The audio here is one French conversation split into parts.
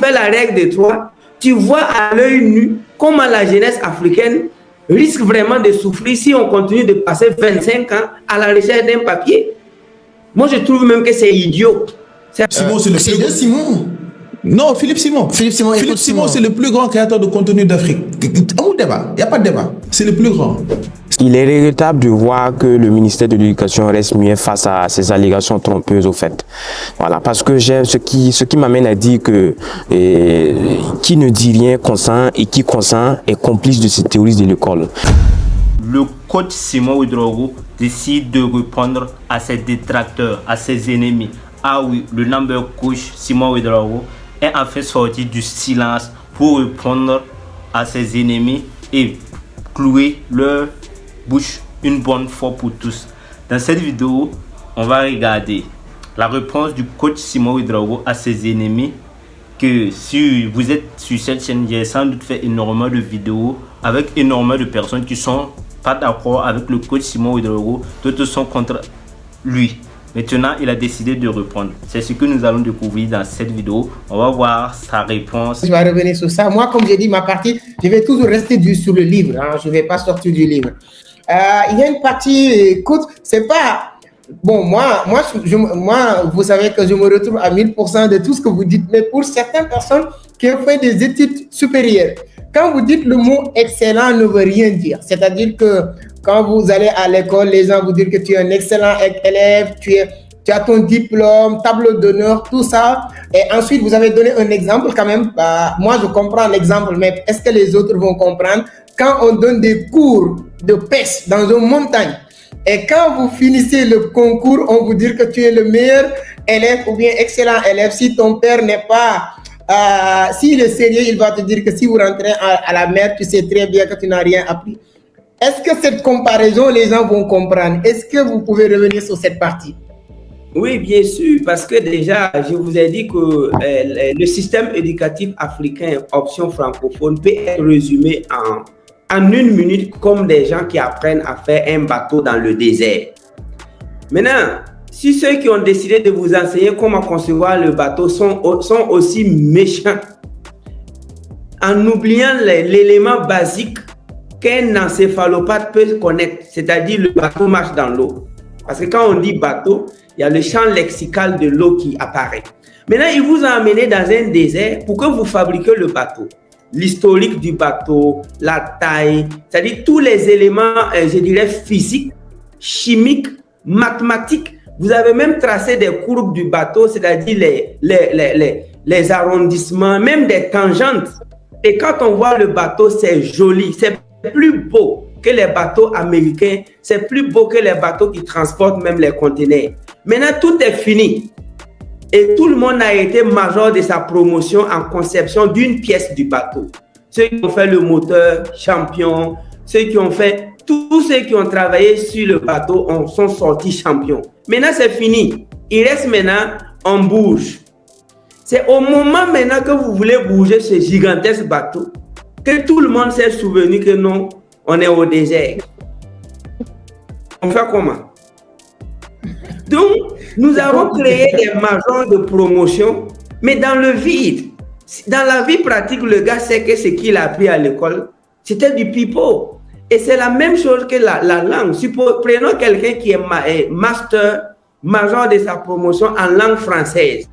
fais la règle de 3, tu vois à l'œil nu comment la jeunesse africaine risque vraiment de souffrir si on continue de passer 25 ans à la recherche d'un papier. Moi, je trouve même que c'est idiot. Simon, c'est le plus grand. Simon. Non, Philippe Simon. Philippe Simon, c'est le plus grand créateur de contenu d'Afrique. Où débat? Il n'y a pas de débat. C'est le plus grand. Il est regrettable de voir que le ministère de l'Éducation reste muet face à ces allégations trompeuses au fait. Voilà, parce que j'aime ce qui m'amène à dire que qui ne dit rien consent et qui consent est complice de ces théories de l'école. Le coach Simon Ouedraogo décide de répondre à ses détracteurs, à ses ennemis. Ah oui, le number coach Simon Ouedraogo est en fait sorti du silence pour répondre à ses ennemis et clouer leur bouche une bonne fois pour tous. Dans cette vidéo, on va regarder la réponse du coach Simon Ouedraogo à ses ennemis. Que si vous êtes sur cette chaîne, j'ai sans doute fait énormément de vidéos avec énormément de personnes qui sont pas d'accord avec le coach Simon Ouedraogo, d'autres sont contre lui. Maintenant, il a décidé de répondre. C'est ce que nous allons découvrir dans cette vidéo. On va voir sa réponse. Je vais revenir sur ça. Moi, comme j'ai dit, ma partie, je vais toujours rester sur le livre. Hein. Je ne vais pas sortir du livre. Il y a une partie, écoute, c'est pas... Bon, moi, vous savez que je me retrouve à 1000% de tout ce que vous dites. Mais pour certaines personnes qui ont fait des études supérieures, quand vous dites le mot excellent ne veut rien dire. C'est-à-dire que quand vous allez à l'école, les gens vous disent que tu es un excellent élève, tu as ton diplôme, tableau d'honneur, tout ça. Et ensuite, vous avez donné un exemple quand même. Moi, je comprends l'exemple, mais est-ce que les autres vont comprendre? Quand on donne des cours de pêche dans une montagne, et quand vous finissez le concours, on vous dit que tu es le meilleur élève ou bien excellent élève. Si ton père n'est pas... s'il est sérieux, il va te dire que si vous rentrez à la mer, tu sais très bien que tu n'as rien appris. Est-ce que cette comparaison, les gens vont comprendre? Est-ce que vous pouvez revenir sur cette partie? Oui, bien sûr, parce que déjà, je vous ai dit que le système éducatif africain option francophone peut être résumé en une minute comme des gens qui apprennent à faire un bateau dans le désert. Maintenant, si ceux qui ont décidé de vous enseigner comment concevoir le bateau sont aussi méchants, en oubliant l'élément basique qu'un encéphalopathe peut connaître, c'est-à-dire le bateau marche dans l'eau. Parce que quand on dit bateau, il y a le champ lexical de l'eau qui apparaît. Maintenant, il vous a amené dans un désert pour que vous fabriquiez le bateau. L'historique du bateau, la taille, c'est-à-dire tous les éléments, je dirais, physiques, chimiques, mathématiques. Vous avez même tracé des courbes du bateau, c'est-à-dire les arrondissements, même des tangentes. Et quand on voit le bateau, c'est joli, c'est plus beau que les bateaux américains, c'est plus beau que les bateaux qui transportent même les conteneurs. Maintenant, tout est fini. Et tout le monde a été major de sa promotion en conception d'une pièce du bateau. Ceux qui ont fait le moteur, champion. Ceux qui ont fait, tous ceux qui ont travaillé sur le bateau sont sortis champions. Maintenant, c'est fini. Il reste maintenant, on bouge. C'est au moment maintenant que vous voulez bouger ce gigantesque bateau que tout le monde s'est souvenu que non, on est au désert. On fait comment? Donc, nous avons créé des majors de promotion, mais dans le vide. Dans la vie pratique, le gars sait que ce qu'il a appris à l'école, c'était du pipeau. Et c'est la même chose que la langue. Prenons quelqu'un qui est master, major de sa promotion en langue française.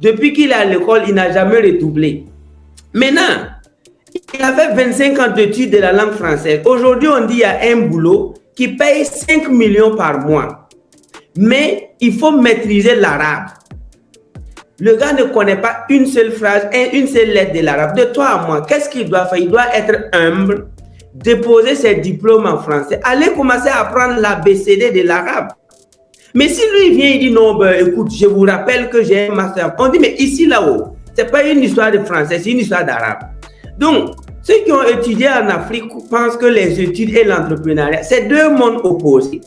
Depuis qu'il est à l'école, il n'a jamais redoublé. Maintenant, il a fait 25 ans d'études de la langue française. Aujourd'hui, on dit qu'il y a un boulot qui paye 5 millions par mois. Mais il faut maîtriser l'arabe. Le gars ne connaît pas une seule phrase, une seule lettre de l'arabe. De toi à moi, qu'est-ce qu'il doit faire? Il doit être humble, déposer ses diplômes en français, aller commencer à apprendre l'ABCD de l'arabe. Mais si lui vient, il dit non, ben, écoute, je vous rappelle que j'ai un master. On dit, mais ici, là-haut, ce n'est pas une histoire de français, c'est une histoire d'arabe. Donc, ceux qui ont étudié en Afrique pensent que les études et l'entrepreneuriat, c'est deux mondes opposés.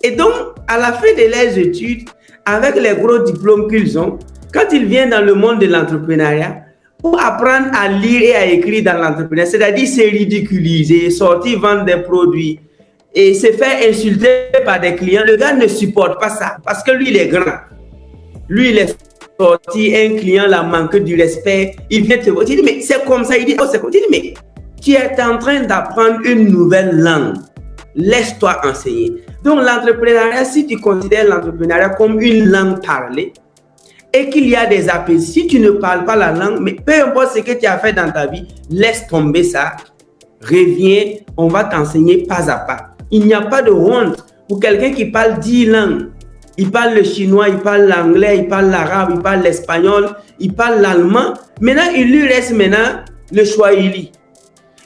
Et donc, à la fin de leurs études, avec les gros diplômes qu'ils ont, quand ils viennent dans le monde de l'entrepreneuriat, pour apprendre à lire et à écrire dans l'entrepreneuriat, c'est-à-dire se ridiculiser, sortir vendre des produits et se faire insulter par des clients, le gars ne supporte pas ça parce que lui, il est grand. Lui, il est sorti, un client l'a manqué du respect, il vient te voir, tu dis, mais c'est comme ça, il dit, oh, c'est comme ça, tu dis, mais tu es en train d'apprendre une nouvelle langue, laisse-toi enseigner. Donc l'entrepreneuriat, si tu considères l'entrepreneuriat comme une langue parlée, et qu'il y a des appels, si tu ne parles pas la langue, mais peu importe ce que tu as fait dans ta vie, laisse tomber ça, reviens, on va t'enseigner pas à pas. Il n'y a pas de honte pour quelqu'un qui parle 10 langues. Il parle le chinois, il parle l'anglais, il parle l'arabe, il parle l'espagnol, il parle l'allemand. Maintenant, il lui reste maintenant le swahili.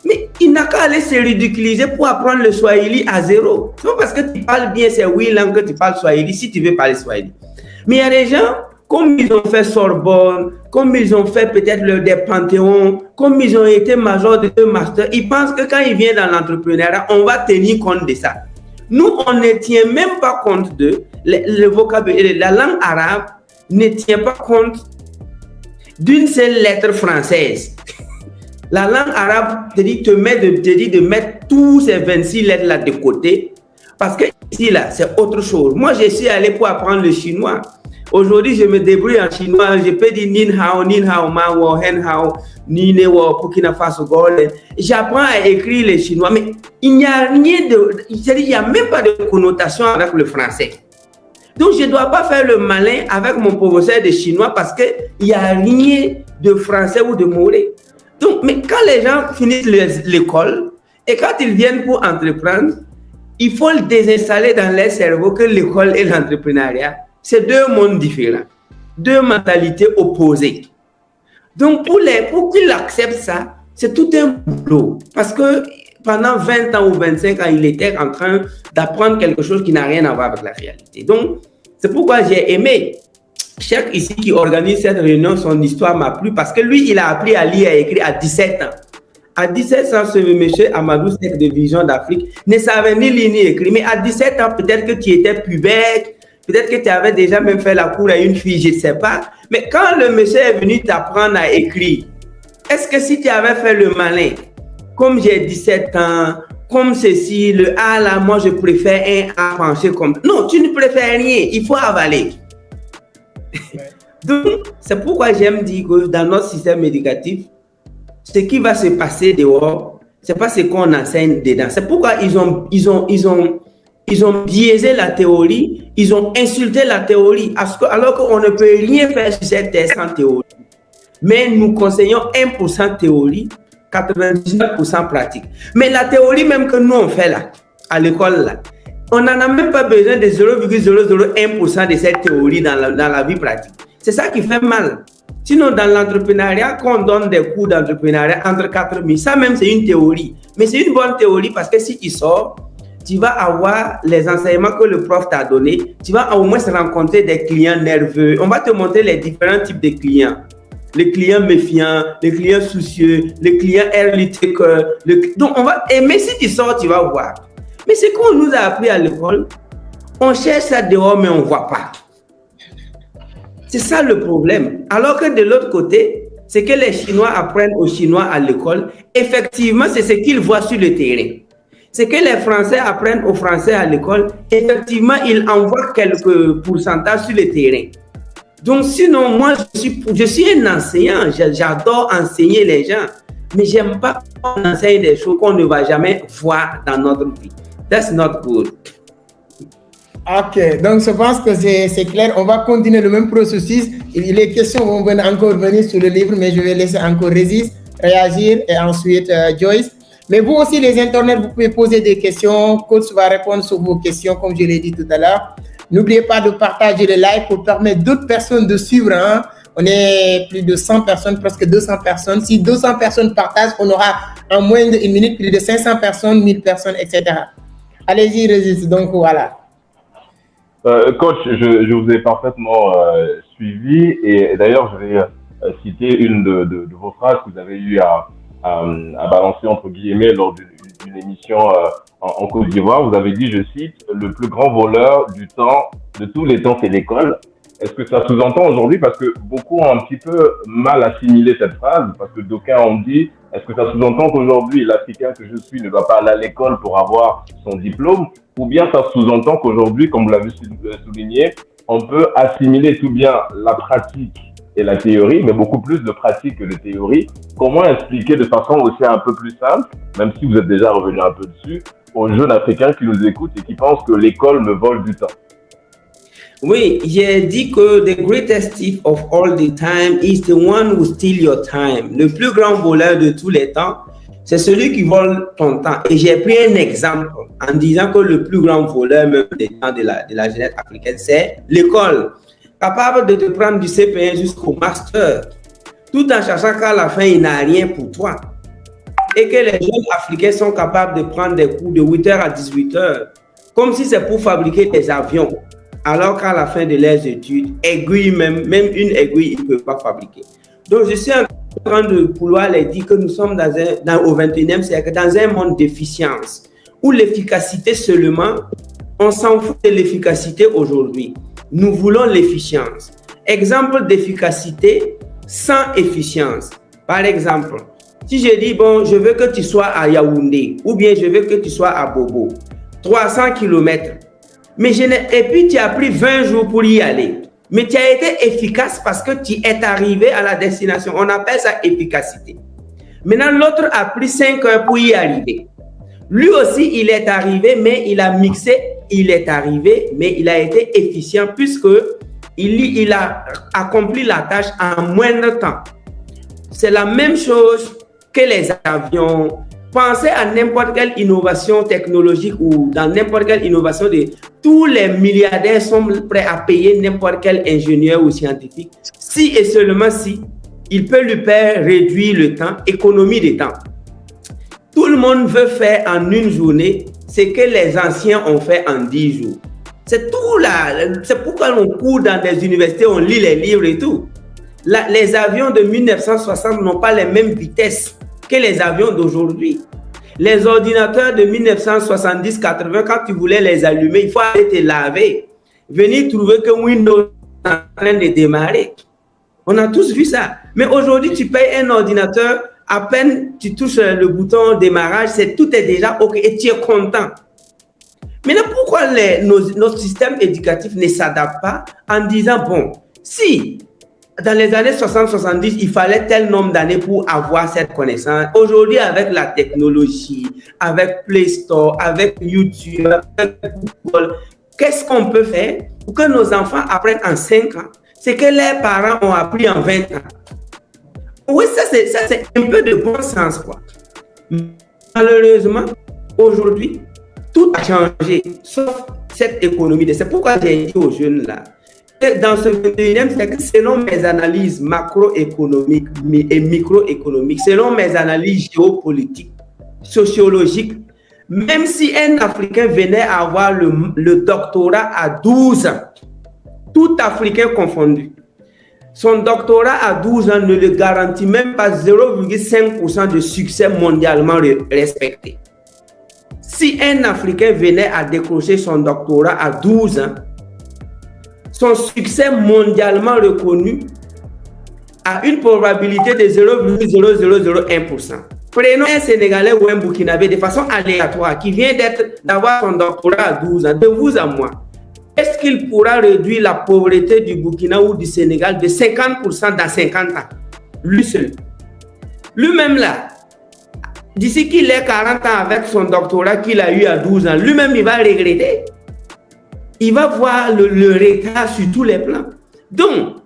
Mais il n'a qu'à aller se ridiculiser pour apprendre le swahili à zéro. C'est pas parce que tu parles bien ces 8 langues que tu parles swahili si tu veux parler swahili. Mais il y a des gens, comme ils ont fait Sorbonne, comme ils ont fait peut-être des Panthéons, comme ils ont été majors de 2 masters, ils pensent que quand ils viennent dans l'entrepreneuriat, on va tenir compte de ça. Nous, on ne tient même pas compte de le vocabulaire. La langue arabe ne tient pas compte d'une seule lettre française. La langue arabe te dit de mettre tous ces 26 lettres-là de côté, parce que ici, là, c'est autre chose. Moi, je suis allé pour apprendre le chinois. Aujourd'hui, je me débrouille en chinois. Je peux dire Nin Hao, Ma Wo, Hen Hao, Nine Wo, Burkina Faso, Gole. J'apprends à écrire le chinois, mais il n'y a rien de. C'est-à-dire, il n'y a même pas de connotation avec le français. Donc, je ne dois pas faire le malin avec mon professeur de chinois parce qu'il n'y a rien de français ou de mauvais. Donc, mais quand les gens finissent l'école et quand ils viennent pour entreprendre, il faut le désinstaller dans leur cerveau que l'école et l'entrepreneuriat, c'est 2 mondes différents, 2 mentalités opposées. Donc, pour qu'ils acceptent ça, c'est tout un boulot. Parce que pendant 20 ans ou 25 ans, il était en train d'apprendre quelque chose qui n'a rien à voir avec la réalité. Donc, c'est pourquoi j'ai aimé. Cheikh ici qui organise cette réunion, son histoire m'a plu parce que lui, il a appris à lire et à écrire à 17 ans. À 17 ans, ce monsieur Amadou Seck de Vision d'Afrique ne savait ni lire ni écrire. Mais à 17 ans, peut-être que tu étais pubère, peut-être que tu avais déjà même fait la cour à une fille, je ne sais pas. Mais quand le monsieur est venu t'apprendre à écrire, est-ce que si tu avais fait le malin, comme j'ai 17 ans, comme ceci, le A là, moi je préfère un A penché comme... Non, tu ne préfères rien, il faut avaler. Ouais. Donc, c'est pourquoi j'aime dire que dans notre système éducatif, ce qui va se passer dehors, c'est pas ce qu'on enseigne dedans. C'est pourquoi ils ont biaisé la théorie, ils ont insulté la théorie, alors qu'on ne peut rien faire sur cette terre sans théorie. Mais nous conseillons 1% théorie, 99% pratique. Mais la théorie même que nous on fait là, à l'école là, on n'en a même pas besoin de 0,001% de cette théorie dans la vie pratique. C'est ça qui fait mal. Sinon, dans l'entrepreneuriat, quand on donne des cours d'entrepreneuriat entre 4000, ça même c'est une théorie. Mais c'est une bonne théorie parce que si tu sors, tu vas avoir les enseignements que le prof t'a donné. Tu vas au moins rencontrer des clients nerveux. On va te montrer les différents types de clients. Les clients méfiants, les clients soucieux, les clients early takers. Donc, on va aimer si tu sors, tu vas voir. Mais ce qu'on nous a appris à l'école, on cherche ça dehors, mais on ne voit pas. C'est ça le problème. Alors que de l'autre côté, ce que les Chinois apprennent aux Chinois à l'école, effectivement, c'est ce qu'ils voient sur le terrain. Ce que les Français apprennent aux Français à l'école, effectivement, ils envoient quelques pourcentages sur le terrain. Donc, sinon, moi, je suis un enseignant. J'adore enseigner les gens. Mais je n'aime pas qu'on enseigne des choses qu'on ne va jamais voir dans notre vie. That's not good. Ok, donc je pense que c'est clair. On va continuer le même processus. Les questions vont encore venir sur le livre, mais je vais laisser encore Régis réagir et ensuite Joyce. Mais vous aussi, les internautes, vous pouvez poser des questions. Coach va répondre sur vos questions, comme je l'ai dit tout à l'heure. N'oubliez pas de partager le live pour permettre d'autres personnes de suivre. Hein. On est plus de 100 personnes, presque 200 personnes. Si 200 personnes partagent, on aura en moins d'une minute plus de 500 personnes, 1000 personnes, etc. Allez-y, Régis. Donc, voilà. Coach, je vous ai parfaitement suivi et d'ailleurs, je vais citer une de vos phrases que vous avez eu à balancer entre guillemets lors d'une émission en Côte d'Ivoire. Vous avez dit, je cite, « Le plus grand voleur du temps, de tous les temps, c'est l'école ». Est-ce que ça sous-entend aujourd'hui, parce que beaucoup ont un petit peu mal assimilé cette phrase, parce que d'aucuns ont dit, est-ce que ça sous-entend qu'aujourd'hui, l'Africain que je suis ne va pas aller à l'école pour avoir son diplôme, ou bien ça sous-entend qu'aujourd'hui, comme vous l'avez souligné, on peut assimiler tout bien la pratique et la théorie, mais beaucoup plus de pratique que de théorie. Comment expliquer de façon aussi un peu plus simple, même si vous êtes déjà revenu un peu dessus, aux jeunes Africains qui nous écoutent et qui pensent que l'école me vole du temps? Oui, j'ai dit que the greatest thief of all the time is the one who steals your time. Le plus grand voleur de tous les temps, c'est celui qui vole ton temps. Et j'ai pris un exemple en disant que le plus grand voleur même des temps de la jeunesse africaine, c'est l'école. Capable de te prendre du CP1 jusqu'au master, tout en cherchant qu'à la fin, il n'a rien pour toi. Et que les jeunes Africains sont capables de prendre des cours de 8h à 18h, comme si c'est pour fabriquer des avions. Alors qu'à la fin de leurs études, aiguille même une aiguille, ils ne peuvent pas fabriquer. Donc, je suis en train de vouloir les dire que nous sommes au 21e siècle, dans un monde d'efficience, où l'efficacité seulement, on s'en fout de l'efficacité aujourd'hui. Nous voulons l'efficience. Exemple d'efficacité sans efficience. Par exemple, si je dis, bon, je veux que tu sois à Yaoundé, ou bien je veux que tu sois à Bobo, 300 km, et puis tu as pris 20 jours pour y aller. Mais tu as été efficace parce que tu es arrivé à la destination. On appelle ça efficacité. Maintenant, l'autre a pris 5 heures pour y arriver. Lui aussi, il est arrivé, mais il a mixé. Il est arrivé, mais il a été efficient puisque il a accompli la tâche en moindre temps. C'est la même chose que les avions. Pensez à n'importe quelle innovation technologique ou dans n'importe quelle innovation tous les milliardaires sont prêts à payer n'importe quel ingénieur ou scientifique si et seulement si il peut lui faire réduire le temps, économie de temps. Tout le monde veut faire en une journée ce que les anciens ont fait en 10 jours. C'est tout là. C'est pourquoi on court dans des universités, on lit les livres et tout. Les avions de 1960 n'ont pas les mêmes vitesses que les avions d'aujourd'hui. Les ordinateurs de 1970-80, quand tu voulais les allumer, il faut aller te laver. Venir trouver que Windows est en train de démarrer. On a tous vu ça. Mais aujourd'hui, tu payes un ordinateur, à peine tu touches le bouton démarrage, tout est déjà OK et tu es content. Maintenant, pourquoi nos systèmes éducatifs ne s'adaptent pas en disant, bon, si dans les années 60-70, il fallait tel nombre d'années pour avoir cette connaissance. Aujourd'hui, avec la technologie, avec Play Store, avec YouTube, avec Google, qu'est-ce qu'on peut faire pour que nos enfants apprennent en 5 ans ce que leurs parents ont appris en 20 ans? Oui, ça c'est un peu de bon sens, quoi. Malheureusement, aujourd'hui, tout a changé, sauf cette économie. C'est pourquoi j'ai dit aux jeunes là, dans ce 21e siècle, selon mes analyses macroéconomiques et microéconomiques, selon mes analyses géopolitiques, sociologiques, même si un Africain venait à avoir le doctorat à 12 ans, tout Africain confondu, son doctorat à 12 ans ne le garantit même pas 0,5% de succès mondialement respecté. Si un Africain venait à décrocher son doctorat à 12 ans, son succès mondialement reconnu a une probabilité de 0,0001%. Prenons un Sénégalais ou un Burkinabé de façon aléatoire qui vient d'avoir son doctorat à 12 ans, de vous à moi. Est-ce qu'il pourra réduire la pauvreté du Burkina ou du Sénégal de 50% dans 50 ans? Lui seul. Lui-même là, d'ici qu'il ait 40 ans avec son doctorat qu'il a eu à 12 ans, lui-même il va regretter. Il va voir le retard sur tous les plans. Donc,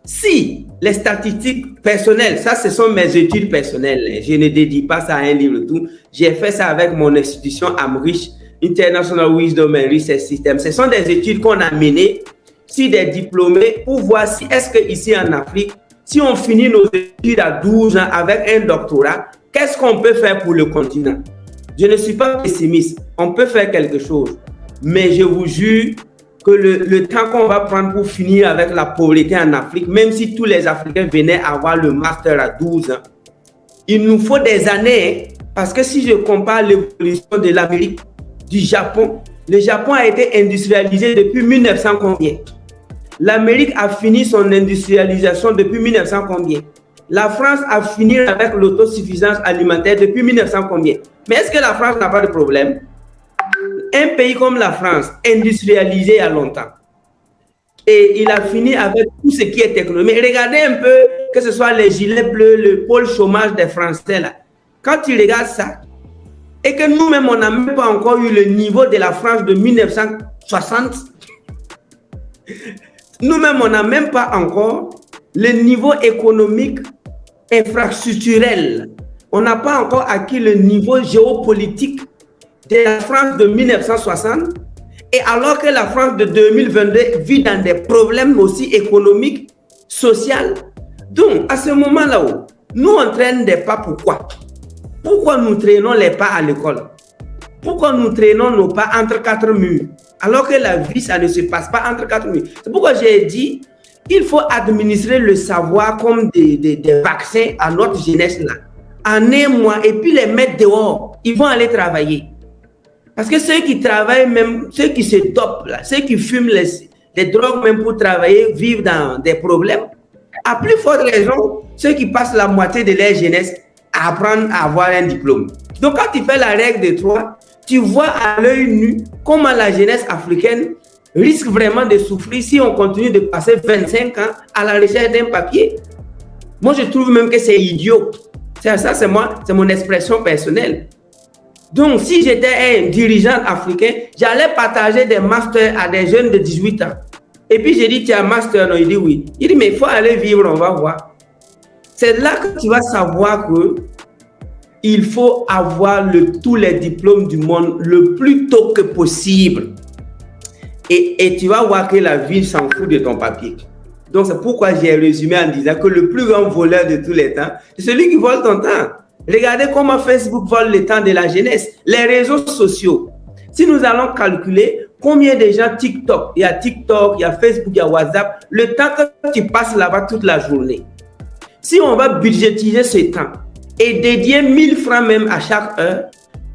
si les statistiques personnelles, ça ce sont mes études personnelles, je ne dédie pas ça à un livre tout, j'ai fait ça avec mon institution Amrich, International Wisdom and Research System. Ce sont des études qu'on a menées sur des diplômés pour voir si est-ce qu'ici en Afrique, si on finit nos études à 12 ans avec un doctorat, qu'est-ce qu'on peut faire pour le continent? Je ne suis pas pessimiste, on peut faire quelque chose. Mais je vous jure que le temps qu'on va prendre pour finir avec la pauvreté en Afrique, même si tous les Africains venaient avoir le master à 12 ans, il nous faut des années. Parce que si je compare l'évolution de l'Amérique, du Japon, le Japon a été industrialisé depuis 1900 combien? L'Amérique a fini son industrialisation depuis 1900 combien? La France a fini avec l'autosuffisance alimentaire depuis 1900 combien? Mais est-ce que la France n'a pas de problème? Un pays comme la France, industrialisé il y a longtemps, et il a fini avec tout ce qui est technologie. Mais regardez un peu, que ce soit les gilets bleus, le pôle chômage des Français, là. Quand tu regardes ça, et que nous-mêmes, on n'a même pas encore eu le niveau de la France de 1960, nous-mêmes, on n'a même pas encore le niveau économique, infrastructurel. On n'a pas encore acquis le niveau géopolitique de la France de 1960. Et alors que la France de 2022 vit dans des problèmes aussi économiques, sociaux. Donc, à ce moment-là, nous on traîne des pas. Pourquoi? Pourquoi nous traînons les pas à l'école? Pourquoi nous traînons nos pas entre quatre murs? Alors que la vie, ça ne se passe pas entre quatre murs. C'est pourquoi j'ai dit qu'il faut administrer le savoir comme des vaccins à notre jeunesse là. En un mois, et puis les mettre dehors. Ils vont aller travailler. Parce que ceux qui travaillent, même ceux qui se dopent, là, ceux qui fument les drogues même pour travailler, vivent dans des problèmes. À plus forte raison, ceux qui passent la moitié de leur jeunesse à apprendre à avoir un diplôme. Donc quand tu fais la règle de 3, tu vois à l'œil nu comment la jeunesse africaine risque vraiment de souffrir si on continue de passer 25 ans à la recherche d'un papier. Moi, je trouve même que c'est idiot. Ça, c'est mon expression personnelle. Donc, si j'étais un dirigeant africain, j'allais partager des masters à des jeunes de 18 ans. Et puis, j'ai dit, tu as un master? Non, il dit oui. Il dit, mais il faut aller vivre, on va voir. C'est là que tu vas savoir que il faut avoir tous les diplômes du monde le plus tôt que possible. Et tu vas voir que la vie s'en fout de ton papier. Donc, c'est pourquoi j'ai résumé en disant que le plus grand voleur de tous les temps, c'est celui qui vole ton temps. Regardez comment Facebook vole le temps de la jeunesse. Les réseaux sociaux. Si nous allons calculer combien de gens TikTok, il y a Facebook, il y a WhatsApp, le temps que tu passes là-bas toute la journée. Si on va budgétiser ce temps et dédier 1000 francs même à chaque heure,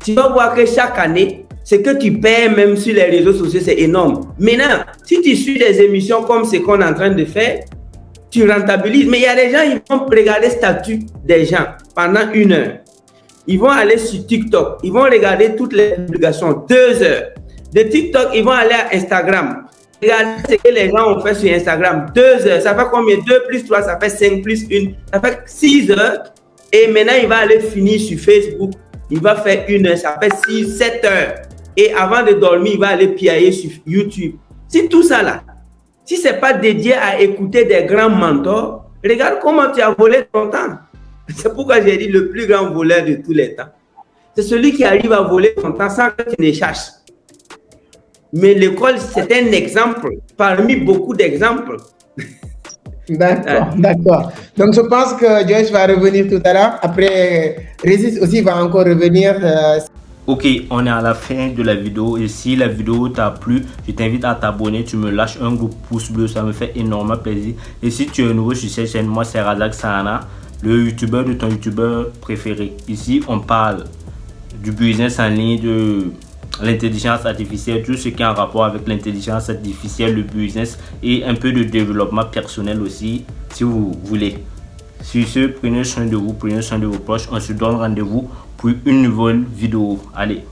tu vas voir que chaque année, ce que tu paies même sur les réseaux sociaux, c'est énorme. Maintenant, si tu suis des émissions comme ce qu'on est en train de faire, tu rentabilises. Mais il y a des gens, ils vont regarder le statut des gens pendant 1 heure. Ils vont aller sur TikTok. Ils vont regarder toutes les publications 2 heures. De TikTok, ils vont aller à Instagram. Regardez ce que les gens ont fait sur Instagram. 2 heures. Ça fait combien? 2 plus 3, ça fait 5 plus 1. Ça fait 6 heures. Et maintenant, il va aller finir sur Facebook. Il va faire 1 heure. Ça fait 7 heures. Et avant de dormir, il va aller piailler sur YouTube. C'est tout ça là. Si ce n'est pas dédié à écouter des grands mentors, regarde comment tu as volé ton temps. C'est pourquoi j'ai dit le plus grand voleur de tous les temps. C'est celui qui arrive à voler ton temps sans que tu ne cherches. Mais l'école, c'est un exemple parmi beaucoup d'exemples. D'accord, d'accord. Donc, je pense que Joyce va revenir tout à l'heure. Après, Régis aussi va encore revenir. Ok, on est à la fin de la vidéo et si la vidéo t'a plu, je t'invite à t'abonner, tu me lâches un gros pouce bleu, ça me fait énormément plaisir. Et si tu es nouveau sur cette chaîne, moi c'est Razak Sahana, le youtubeur de ton youtubeur préféré. Ici, on parle du business en ligne, de l'intelligence artificielle, tout ce qui est en rapport avec l'intelligence artificielle, le business et un peu de développement personnel aussi, si vous voulez. Sur ce, prenez soin de vous, prenez soin de vos proches. On se donne rendez-vous pour une nouvelle vidéo. Allez.